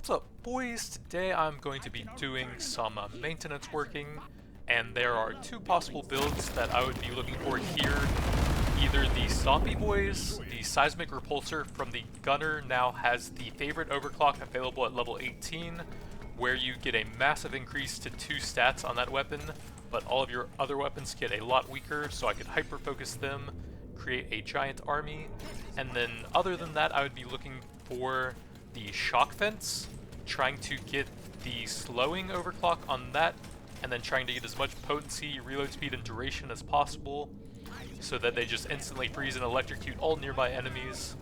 What's up, boys? Today I'm going to be doing some maintenance working, and there are two possible builds that I would be looking for here. Either the Zombie Boys, the Seismic Repulsor from the Gunner now has the favorite overclock available at level 18, where you get a massive increase to 2 stats on that weapon, but all of your other weapons get a lot weaker, so I could hyper-focus them, create a giant army, and then other than that I would be looking for the Shock Fence, trying to get the slowing overclock on that, and then trying to get as much potency, reload speed, and duration as possible, so that they just instantly freeze and electrocute all nearby enemies.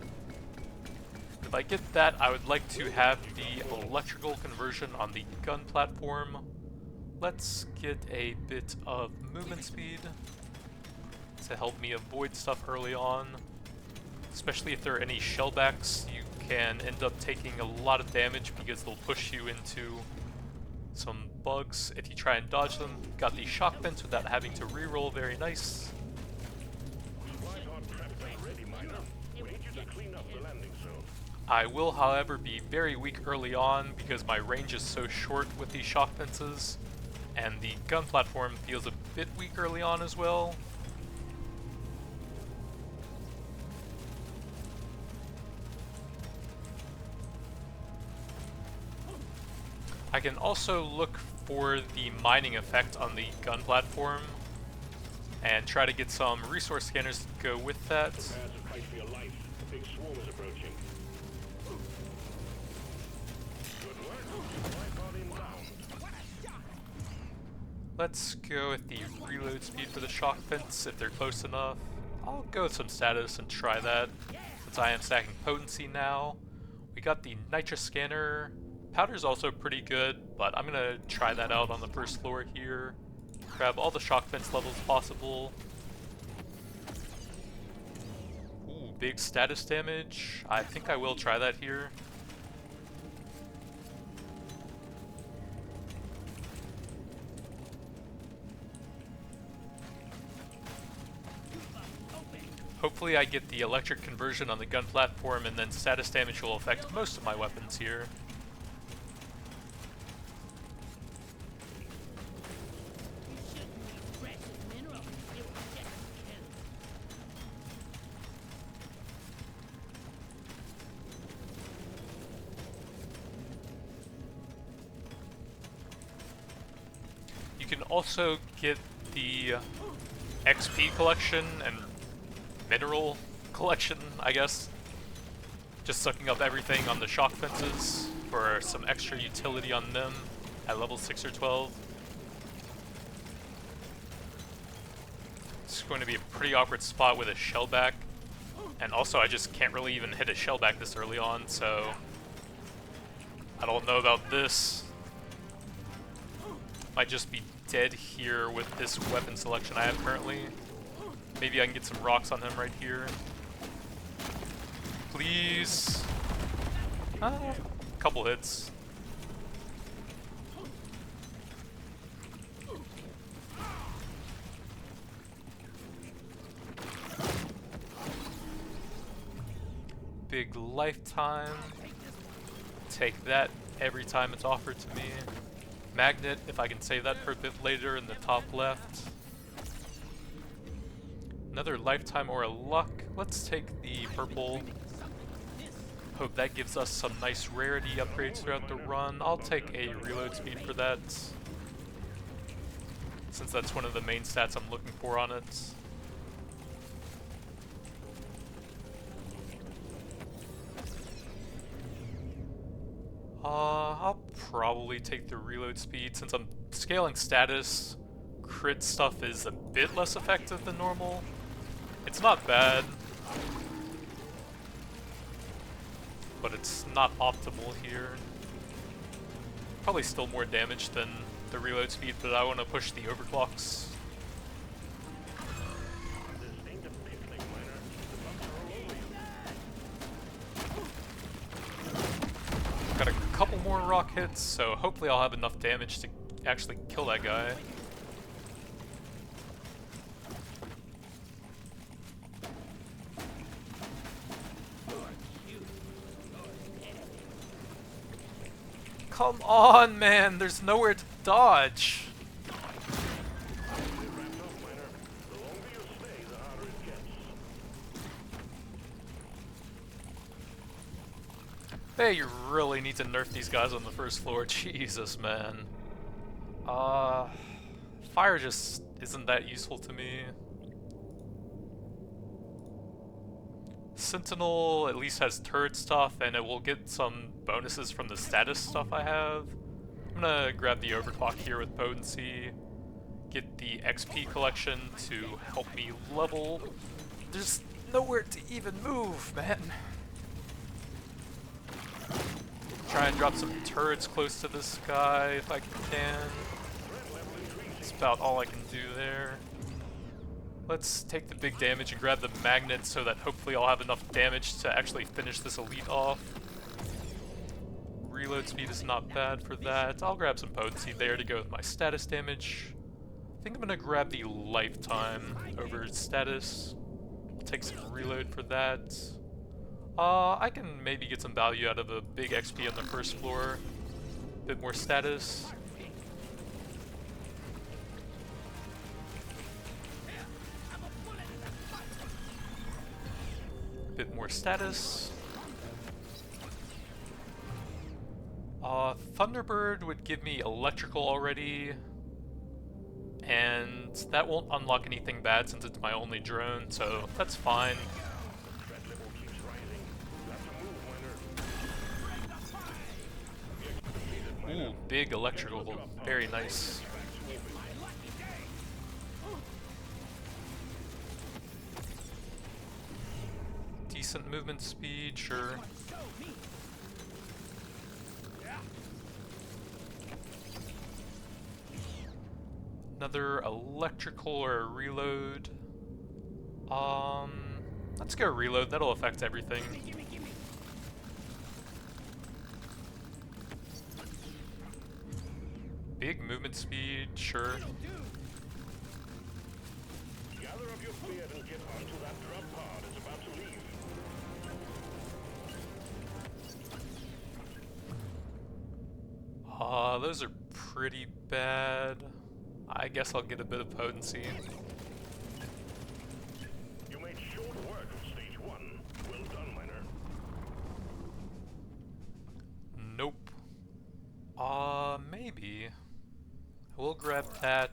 If I get that, I would like to have the electrical conversion on the gun platform. Let's get a bit of movement speed to help me avoid stuff early on, especially if there are any shellbacks. You can end up taking a lot of damage because they'll push you into some bugs if you try and dodge them. Got the shock fence without having to reroll, very nice. I will, however, be very weak early on because my range is so short with these shock fences, and the gun platform feels a bit weak early on as well. I can also look for the mining effect on the gun platform and try to get some resource scanners to go with that. Let's go with the reload speed for the shock fence if they're close enough. I'll go with some status and try that since I am stacking potency now. We got the nitrous scanner. Powder's also pretty good, but I'm gonna try that out on the first floor here. Grab all the shock fence levels possible. Ooh, big status damage. I think I will try that here. Hopefully I get the electric conversion on the gun platform, and then status damage will affect most of my weapons here. You can also get the XP collection and mineral collection, I guess. Just sucking up everything on the shock fences for some extra utility on them at level 6 or 12. It's going to be a pretty awkward spot with a shellback, and also I just can't really even hit a shellback this early on, so I don't know about this. Might just be dead here with this weapon selection I have currently. Maybe I can get some rocks on him right here. Please. Couple hits. Big lifetime. Take that every time it's offered to me. Magnet, if I can save that for a bit later in the top left. Another lifetime or a luck. Let's take the purple. Hope that gives us some nice rarity upgrades throughout the run. I'll take a reload speed for that, since that's one of the main stats I'm looking for on it. I'll probably take the reload speed since I'm scaling status. Crit stuff is a bit less effective than normal. It's not bad, but it's not optimal here. Probably still more damage than the reload speed, but I want to push the overclocks. Got a couple more rock hits, so hopefully I'll have enough damage to actually kill that guy. Come on, man, there's nowhere to dodge. Hey, you really need to nerf these guys on the first floor. Jesus, man. Fire just isn't that useful to me. Sentinel at least has turret stuff, and it will get some bonuses from the status stuff I have. I'm gonna grab the overclock here with potency, get the XP collection to help me level. There's nowhere to even move, man. Try and drop some turrets close to this guy if I can. That's about all I can do there. Let's take the big damage and grab the magnet so that hopefully I'll have enough damage to actually finish this elite off. Reload speed is not bad for that. I'll grab some potency there to go with my status damage. I think I'm gonna grab the lifetime over status. Take some reload for that. I can maybe get some value out of a big XP on the first floor. Bit more status. Bit more status. Thunderbird would give me electrical already. And that won't unlock anything bad since it's my only drone, so that's fine. Ooh, big electrical, very nice. Decent movement speed, sure. Another electrical or a reload. Let's go reload, that'll affect everything. Big movement speed, sure. Gather up your spear and get onto that drop pod. It's about to leave. Those are pretty bad. I guess I'll get a bit of potency. You made short work of stage 1. Well done, miner. Nope. Maybe. We'll grab that.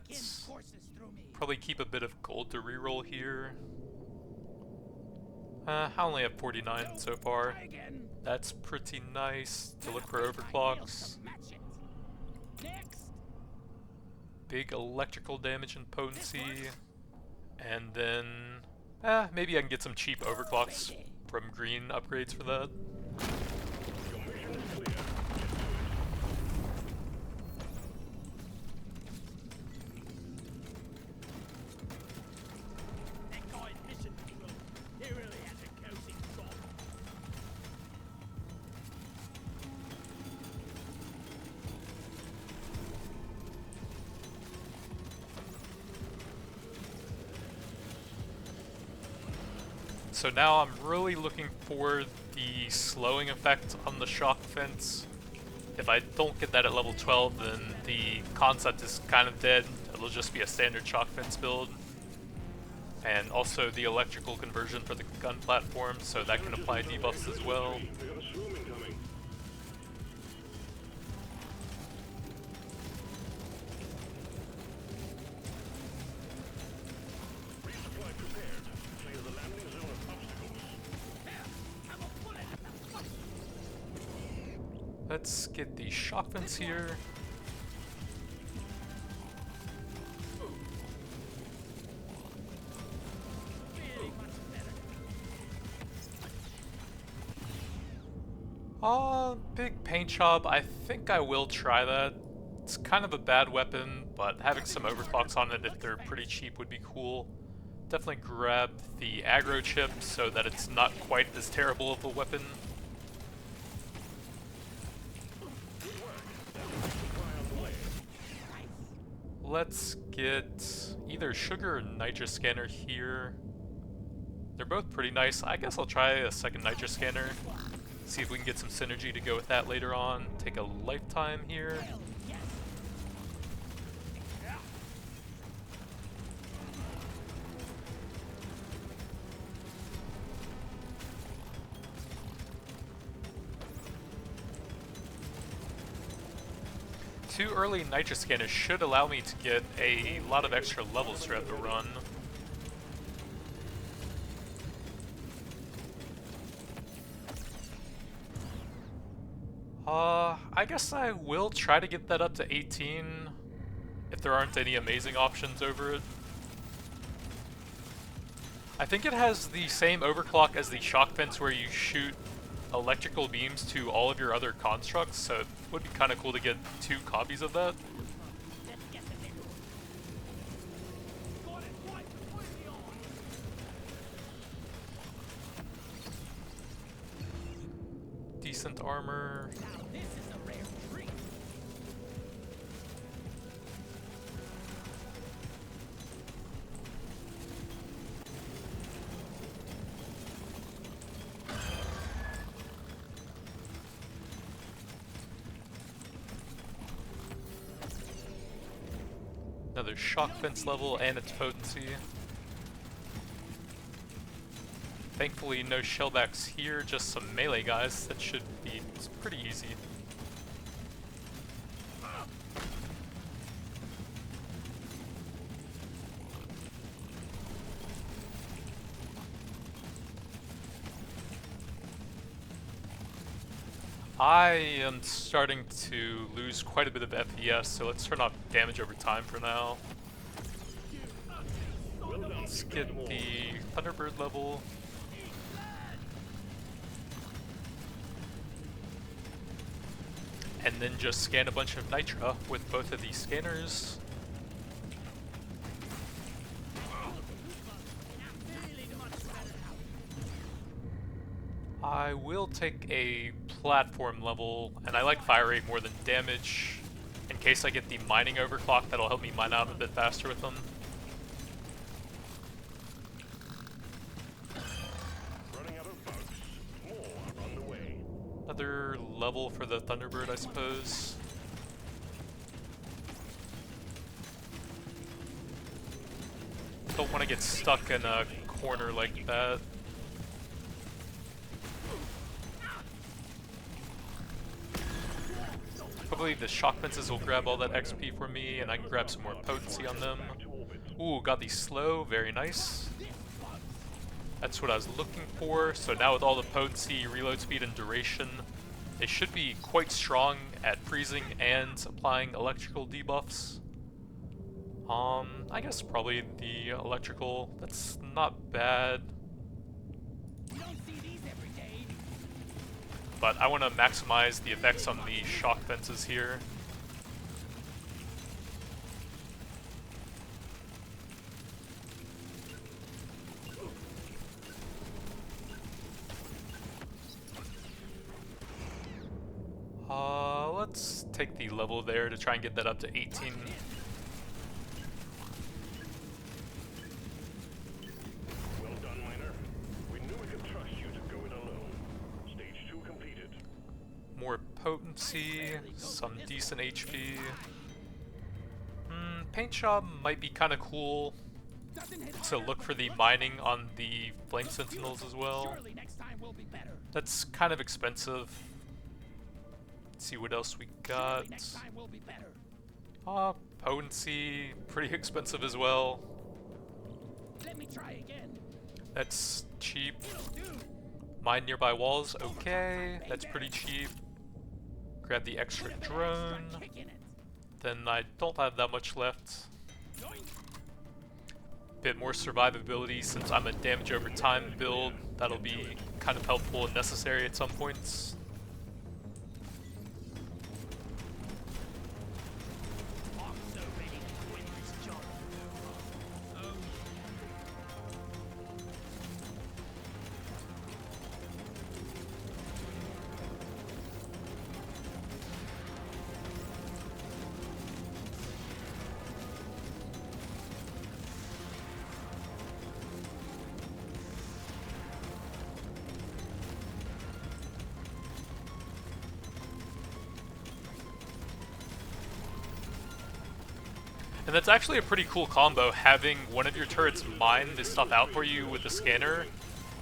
Probably keep a bit of gold to reroll here. I only have 49 so far. That's pretty nice to look for overclocks. Big electrical damage and potency. And then, maybe I can get some cheap overclocks from green upgrades for that. So now I'm really looking for the slowing effect on the shock fence. If I don't get that at level 12, then the concept is kind of dead. It'll just be a standard shock fence build. And also the electrical conversion for the gun platform, so that can apply debuffs as well. Let's get the shock fence here. Big paint job. I think I will try that. It's kind of a bad weapon, but having some overclocks on it if they're pretty cheap would be cool. Definitely grab the aggro chip so that it's not quite as terrible of a weapon. Let's get either sugar or nitrous scanner here. They're both pretty nice. I guess I'll try a second nitrous scanner. See if we can get some synergy to go with that later on. Take a lifetime here. Two early nitrous scanners should allow me to get a lot of extra levels throughout the run. I guess I will try to get that up to 18 if there aren't any amazing options over it. I think it has the same overclock as the shock fence where you shoot electrical beams to all of your other constructs, so it would be kind of cool to get 2 copies of that. Decent armor. Another shock fence level and its potency. Thankfully no shellbacks here, just some melee guys. That should be pretty easy. I am starting to lose quite a bit of FPS, so let's turn off damage over time for now. Let's get the Thunderbird level. And then just scan a bunch of Nitra with both of these scanners. I will take a platform level, and I like fire rate more than damage. In case I get the mining overclock, that'll help me mine out a bit faster with them. Running out of bugs. More are on the way. Another level for the Thunderbird, I suppose. Don't want to get stuck in a corner like that. Hopefully the shock fences will grab all that XP for me and I can grab some more potency on them. Ooh, got these slow, very nice. That's what I was looking for. So now with all the potency, reload speed, and duration, they should be quite strong at freezing and applying electrical debuffs. I guess probably the electrical, that's not bad. But I want to maximize the effects on the shock fences here. Let's take the level there to try and get that up to 18. Well done, miner. We knew we could trust you to go it alone. Stage 2 completed. More potency, some decent HP. Paint job might be kind of cool to look for the mining on the flame sentinels as well. That's kind of expensive. Let's see what else we got. Potency, pretty expensive as well. That's cheap. Mine nearby walls, okay. That's pretty cheap. Grab the extra drone. Then I don't have that much left. Bit more survivability since I'm a damage over time build. That'll be kind of helpful and necessary at some points. And that's actually a pretty cool combo, having one of your turrets mine this stuff out for you with the scanner,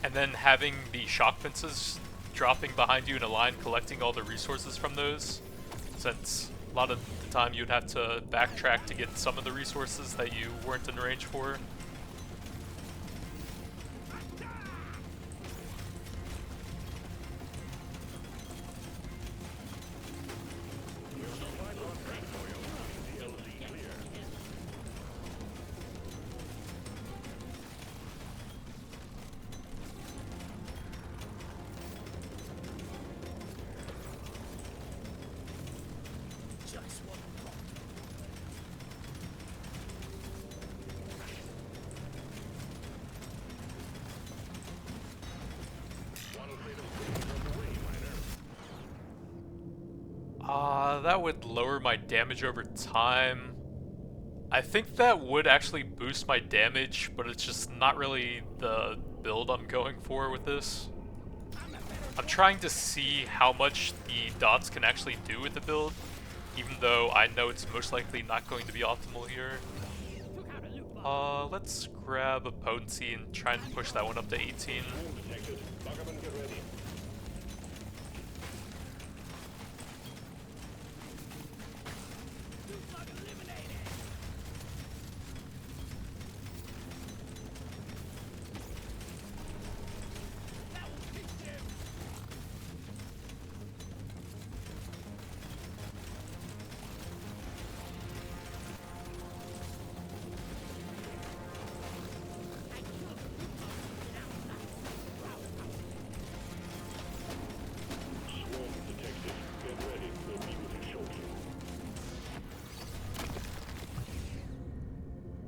and then having the shock fences dropping behind you in a line collecting all the resources from those, since a lot of the time you'd have to backtrack to get some of the resources that you weren't in range for. That would lower my damage over time. I think that would actually boost my damage, but it's just not really the build I'm going for with this. I'm trying to see how much the dots can actually do with the build, even though I know it's most likely not going to be optimal here. Let's grab a potency and try and push that one up to 18.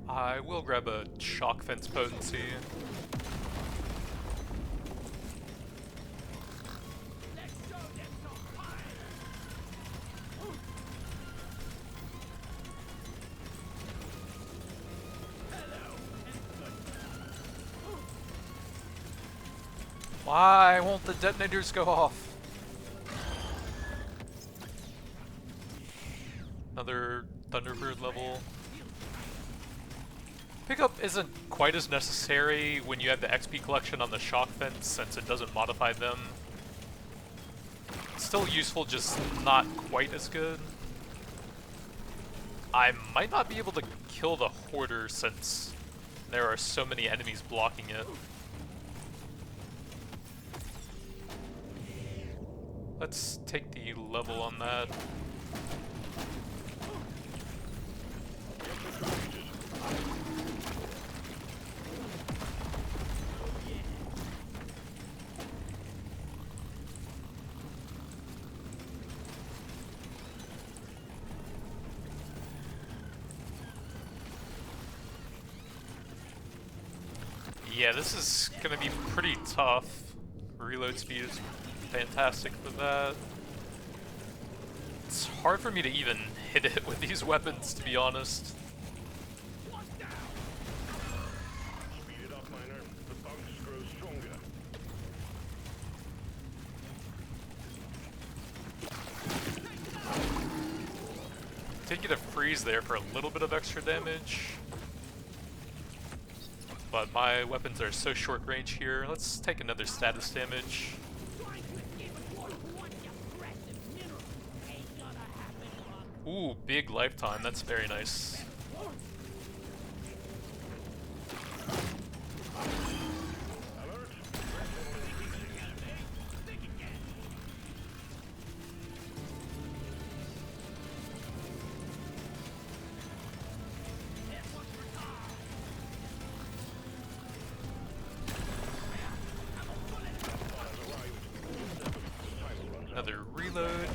I will grab a shock fence potency. Why won't the detonators go off? Another Thunderbird level. Pickup isn't quite as necessary when you have the XP collection on the shock fence, since it doesn't modify them. It's still useful, just not quite as good. I might not be able to kill the hoarder since there are so many enemies blocking it. Let's take the level on that. Yeah, this is gonna be pretty tough. Reload speed is fantastic for that. It's hard for me to even hit it with these weapons, to be honest. Speed it up, miner. The bunks grow stronger. Did get a freeze there for a little bit of extra damage. But my weapons are so short range here. Let's take another status damage. Ooh, big lifetime. That's very nice. Another reload.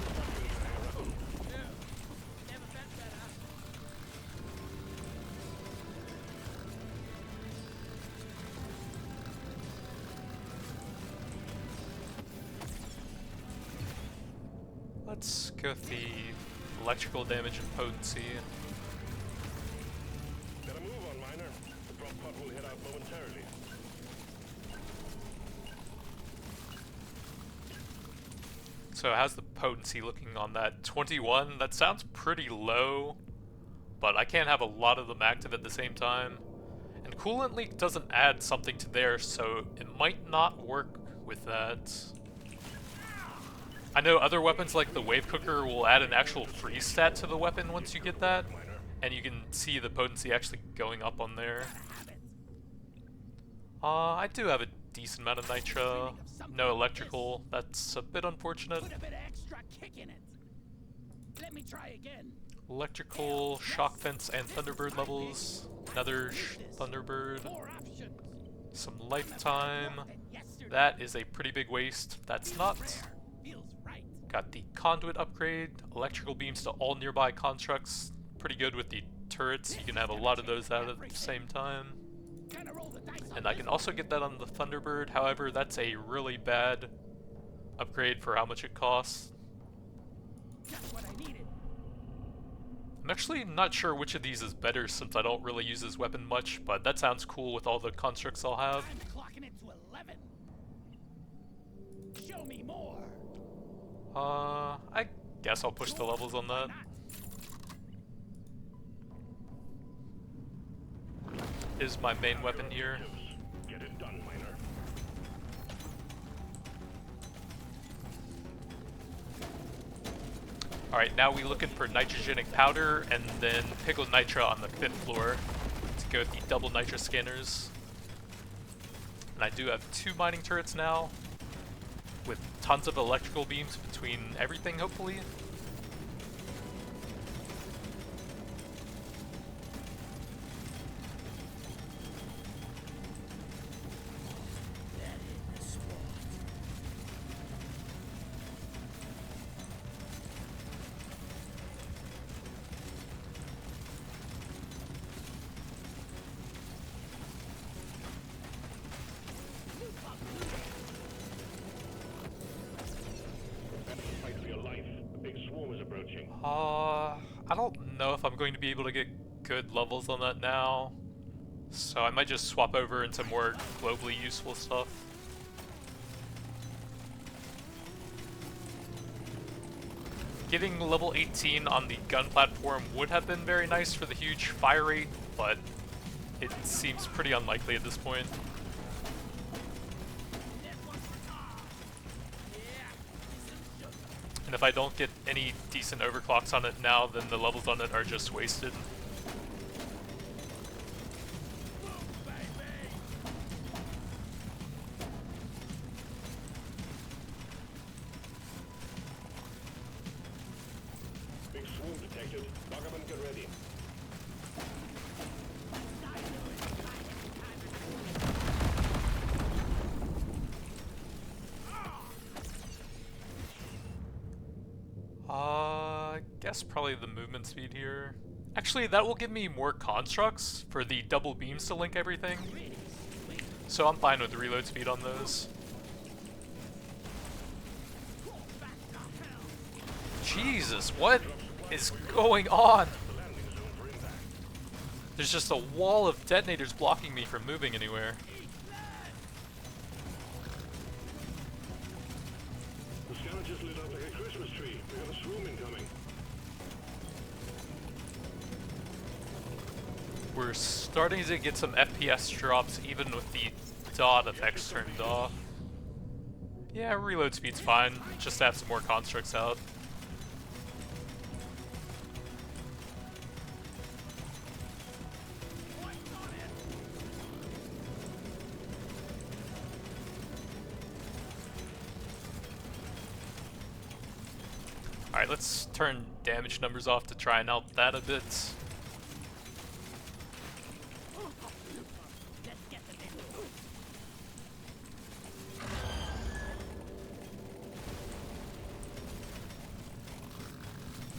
Let's go with the electrical damage and potency. Gotta move on, miner. The drop pod will head out momentarily. So how's the potency looking on that? 21? That sounds pretty low. but I can't have a lot of them active at the same time. And coolant leak doesn't add something to there, so it might not work with that. I know other weapons like the wave cooker will add an actual freeze stat to the weapon once you get that, and you can see the potency actually going up on there. I do have a decent amount of nitra, no electrical. That's a bit unfortunate. Put a bit of extra kick in it. Let me try again. Electrical, shock fence, and thunderbird levels. Another thunderbird. Some lifetime. That is a pretty big waste. That's not. Got the conduit upgrade. Electrical beams to all nearby constructs. Pretty good with the turrets. You can have a lot of those out at the same time. And I can also get that on the Thunderbird, however that's a really bad upgrade for how much it costs. I'm actually not sure which of these is better since I don't really use this weapon much, but that sounds cool with all the constructs I'll have. Show me more. I guess I'll push the levels on that. Is my main weapon here. Get it done, miner. Alright, now we looking for nitrogenic powder and then pickled nitra on the 5th floor to go with the double nitra scanners. And I do have 2 mining turrets now with tons of electrical beams between everything, hopefully. I don't know if I'm going to be able to get good levels on that now, so I might just swap over into more globally useful stuff. Getting level 18 on the gun platform would have been very nice for the huge fire rate, but it seems pretty unlikely at this point. And if I don't get any decent overclocks on it now, then the levels on it are just wasted. Big swarm detected. Buggerman, get ready. I guess probably the movement speed here. Actually, that will give me more constructs for the double beams to link everything. So I'm fine with the reload speed on those. Jesus, what is going on? There's just a wall of detonators blocking me from moving anywhere. The scanner just lit up like a Christmas tree. We have a swarm incoming. We're starting to get some FPS drops even with the dot effects turned off. Yeah, reload speed's fine, just have some more constructs out. Alright, let's turn damage numbers off to try and help that a bit.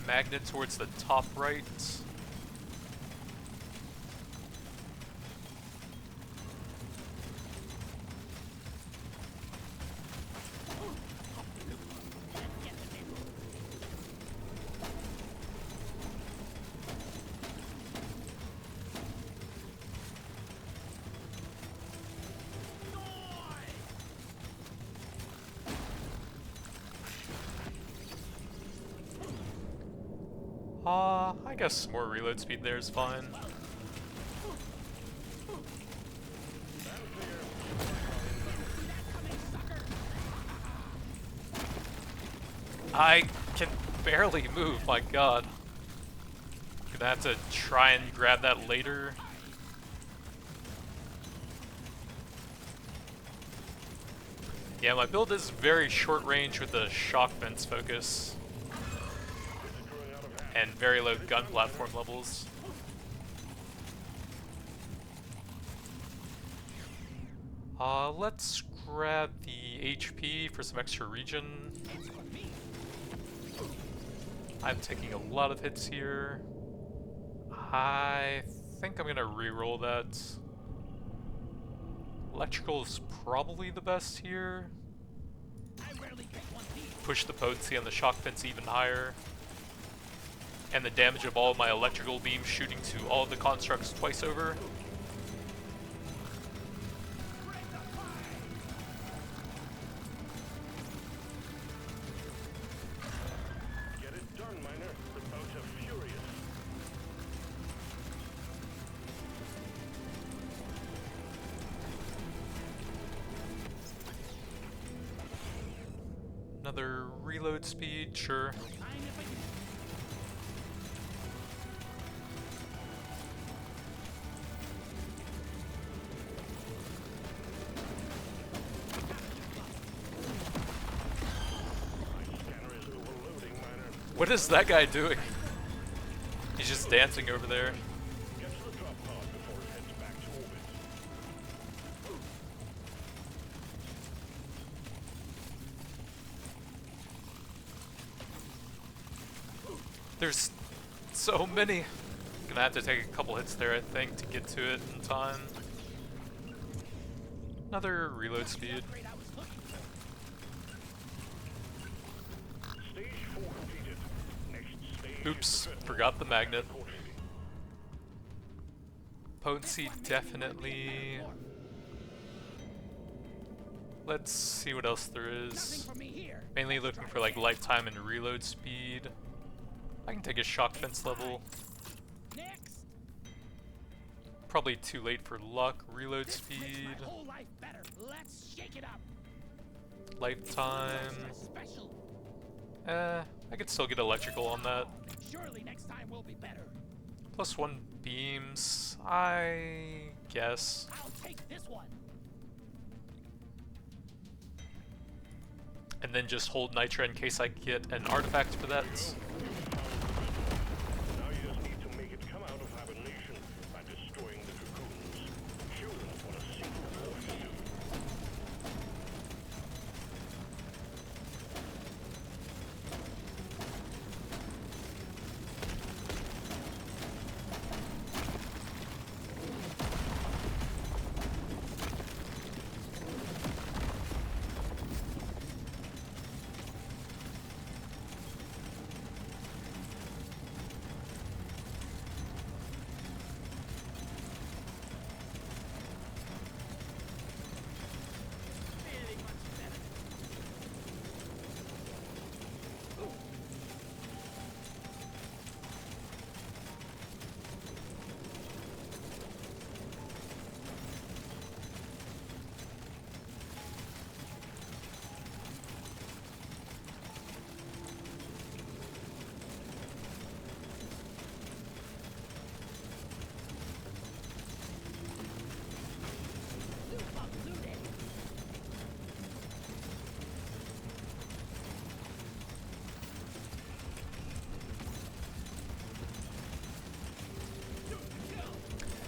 Magnet towards the top right. I guess some more reload speed there is fine. I can barely move, my god. Gonna have to try and grab that later. Yeah, my build is very short range with a shock fence focus. And very low gun platform levels. Let's grab the HP for some extra regen. I'm taking a lot of hits here. I think I'm gonna reroll that. Electrical is probably the best here. Push the potency on the shock fence even higher. And the damage of all of my electrical beams shooting to all of the constructs twice over. Get it done, miner. The boats are furious. Another reload speed, sure. What is that guy doing? He's just dancing over there. Get to the drop pod before it heads back to orbit. There's so many. Gonna have to take a couple hits there, I think, to get to it in time. Another reload speed. Stage 4 completed. Next stage Oops, forgot the magnet. Potency definitely. Let's see what else there is. Mainly looking for like lifetime and reload speed. I can take a shock fence level. Probably too late for luck. Reload speed. Lifetime. I could still get electrical on that. Surely next time will be better. +1 beams, I guess. I'll take this one. And then just hold Nitra in case I get an artifact for that. Now you just need to make it come out of hibernation by destroying the cocoons. Show them what a single horse do.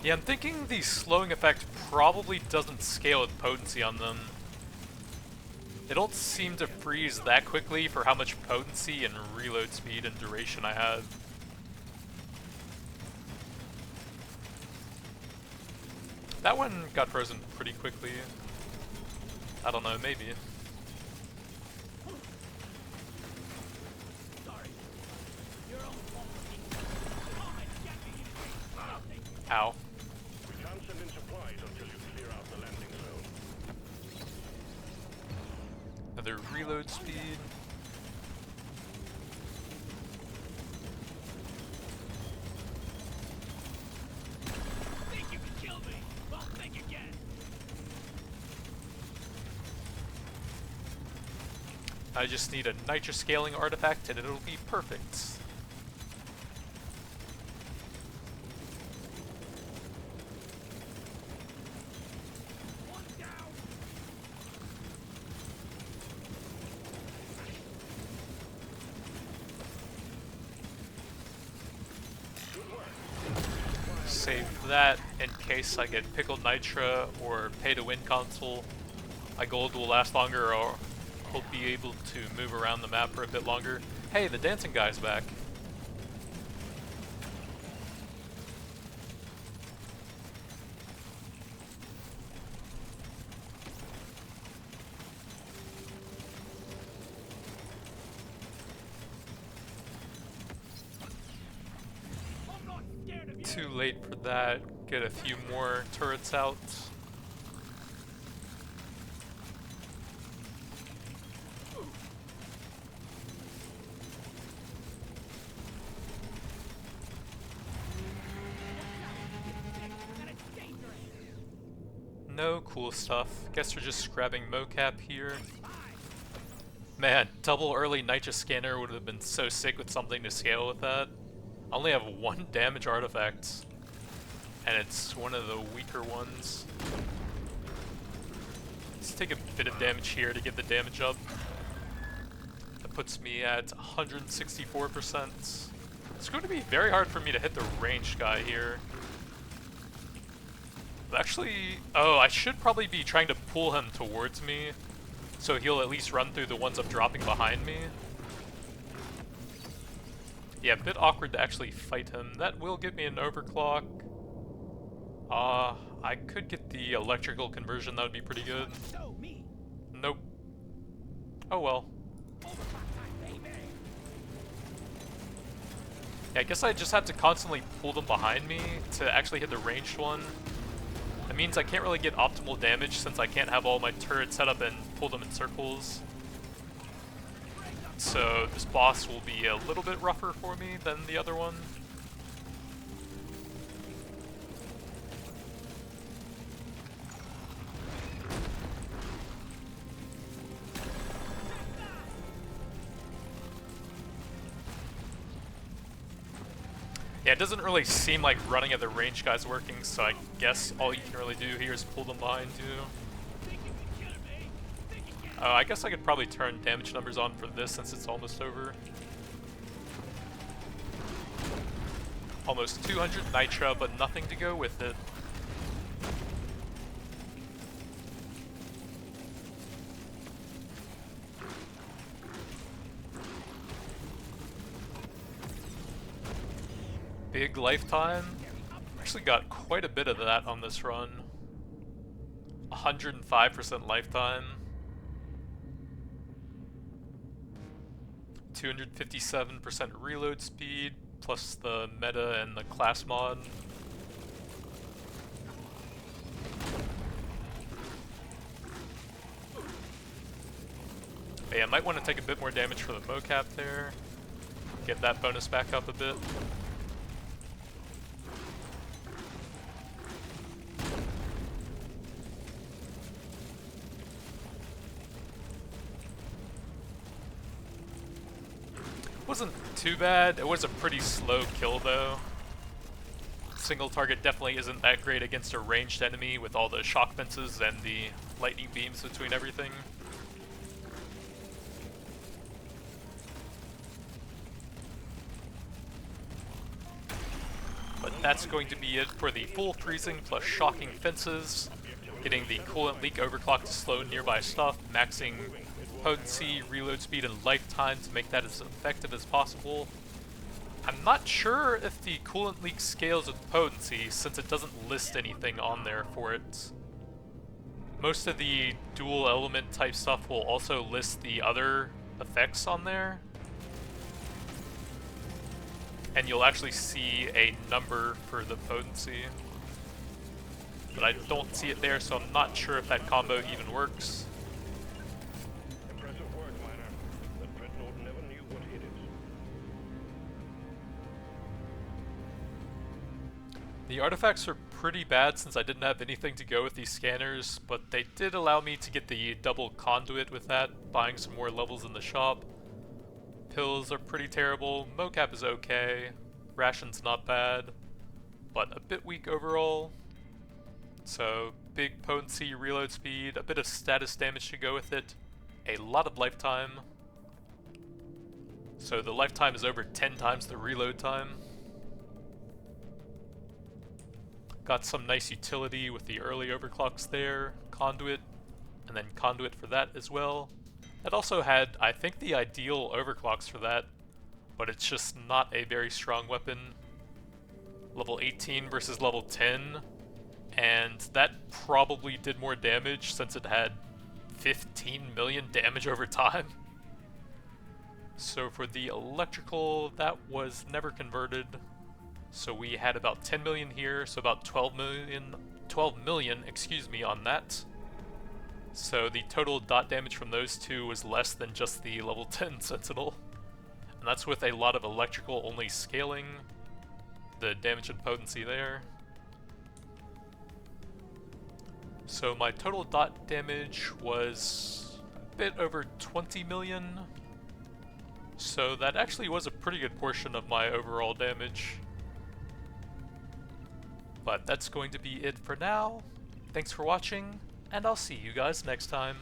Yeah, I'm thinking the slowing effect probably doesn't scale with potency on them. They don't seem to freeze that quickly for how much potency and reload speed and duration I have. That one got frozen pretty quickly. I don't know, maybe. Ow. We can't send in supplies until you clear out the landing zone. Another reload speed. I just need a nitro scaling artifact and it'll be perfect. Save that in case I get pickled nitra or pay to win console. My gold will last longer, or I'll be able to move around the map for a bit longer. Hey, the dancing guy's back. I'm not scared of you. Too late for that. Get a few more turrets out. And it's dangerous. No cool stuff. Guess we're just grabbing mocap here. Man, double early Nitra scanner would have been so sick with something to scale with that. I only have one damage artifact, and it's one of the weaker ones. Let's take a bit of damage here to get the damage up. That puts me at 164%. It's going to be very hard for me to hit the ranged guy here. Actually, oh, I should probably be trying to pull him towards me, so he'll at least run through the ones I'm dropping behind me. Yeah, a bit awkward to actually fight him. That will give me an overclock. I could get the electrical conversion, that would be pretty good. So me. Nope. Oh well. Overclock time, baby. Yeah, I guess I just have to constantly pull them behind me to actually hit the ranged one. That means I can't really get optimal damage since I can't have all my turrets set up and pull them in circles. So this boss will be a little bit rougher for me than the other one. Yeah, it doesn't really seem like running at the range guy's working, so I guess all you can really do here is pull them behind you. I guess I could probably turn damage numbers on for this since it's almost over. Almost 200 nitra, but nothing to go with it. Big lifetime. Actually got quite a bit of that on this run. 105% lifetime. 257% reload speed, plus the meta and the class mod. But yeah, I might want to take a bit more damage for the mocap there. Get that bonus back up a bit. Wasn't too bad. It was a pretty slow kill though. Single target definitely isn't that great against a ranged enemy with all the shock fences and the lightning beams between everything. But that's going to be it for the full freezing plus shocking fences. Getting the coolant leak overclock to slow nearby stuff, maxing potency, reload speed, and lifetime to make that as effective as possible. I'm not sure if the coolant leak scales with potency since it doesn't list anything on there for it. Most of the dual element type stuff will also list the other effects on there. And you'll actually see a number for the potency. But I don't see it there, so I'm not sure if that combo even works. Impressive work, Miner. The Dreadnought never knew what hit it. The artifacts are pretty bad since I didn't have anything to go with these scanners, but they did allow me to get the double conduit with that, buying some more levels in the shop. Pills are pretty terrible, mocap is okay, ration's not bad, but a bit weak overall. So, big potency, reload speed, a bit of status damage to go with it, a lot of lifetime. So the lifetime is over 10 times the reload time. Got some nice utility with the early overclocks there, conduit, and then conduit for that as well. It also had, I think, the ideal overclocks for that, but it's just not a very strong weapon. Level 18 versus level 10, and that probably did more damage since it had 15 million damage over time. So for the electrical, that was never converted. So we had about 10 million here, so about 12 million, excuse me, on that. So the total dot damage from those two was less than just the level 10 Sentinel. And that's with a lot of electrical only scaling the damage and potency there. So my total dot damage was a bit over 20 million. So that actually was a pretty good portion of my overall damage. But that's going to be it for now. Thanks for watching, and I'll see you guys next time.